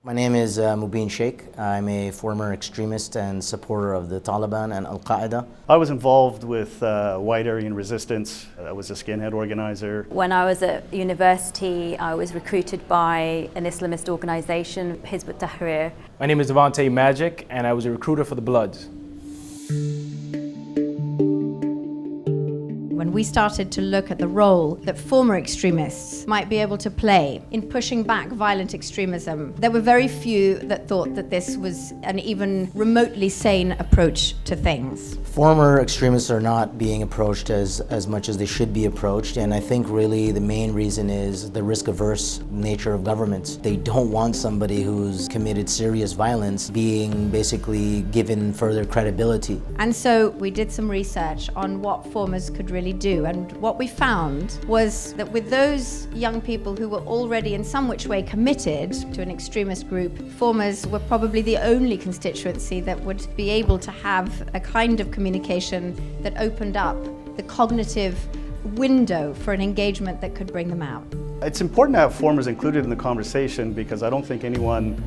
My name is Mubin Sheikh. I'm a former extremist and supporter of the Taliban and Al-Qaeda. I was involved with White Aryan Resistance. I was a skinhead organizer. When I was at university, I was recruited by an Islamist organization, Hizb ut-Tahrir. My name is Devontae Magic, and I was a recruiter for the Bloods. When we started to look at the role that former extremists might be able to play in pushing back violent extremism, there were very few that thought that this was an even remotely sane approach to things. Former extremists are not being approached as much as they should be approached, and I think really the main reason is the risk-averse nature of governments. They don't want somebody who's committed serious violence being basically given further credibility. And so we did some research on what formers could really do, and what we found was that with those young people who were already in some which way committed to an extremist group, formers were probably the only constituency that would be able to have a kind of communication that opened up the cognitive window for an engagement that could bring them out. It's important to have formers included in the conversation because I don't think anyone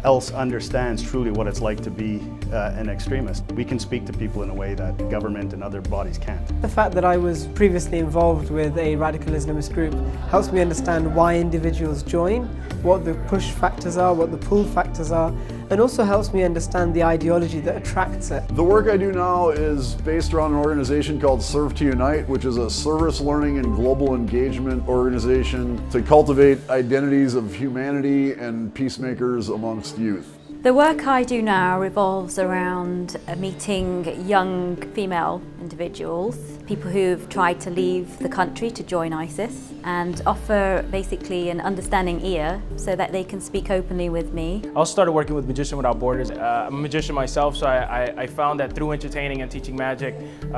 else understands truly what it's like to be an extremist. We can speak to people in a way that government and other bodies can't. The fact that I was previously involved with a radical Islamist group helps me understand why individuals join, what the push factors are, what the pull factors are, and also helps me understand the ideology that attracts it. The work I do now is based around an organization called Serve to Unite, which is a service learning and global engagement organization to cultivate identities of humanity and peacemakers amongst youth. The work I do now revolves around meeting young female individuals, people who've tried to leave the country to join ISIS, and offer basically an understanding ear so that they can speak openly with me. I also started working with Magician Without Borders. I'm a magician myself, so I found that through entertaining and teaching magic,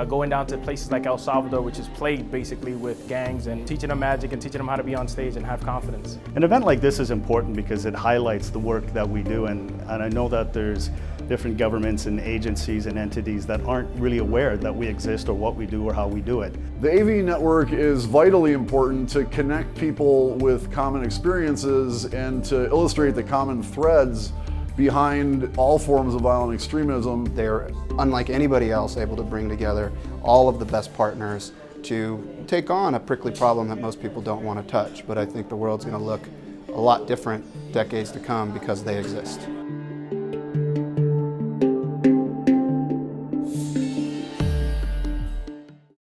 going down to places like El Salvador, which is plagued basically with gangs, and teaching them magic and teaching them how to be on stage and have confidence. An event like this is important because it highlights the work that we do, and I know that there's different governments and agencies and entities that aren't really aware that we exist or what we do or how we do it. The AV network is vitally important to connect people with common experiences and to illustrate the common threads behind all forms of violent extremism. They're, unlike anybody else, able to bring together all of the best partners to take on a prickly problem that most people don't want to touch. But I think the world's going to look a lot different decades to come because they exist.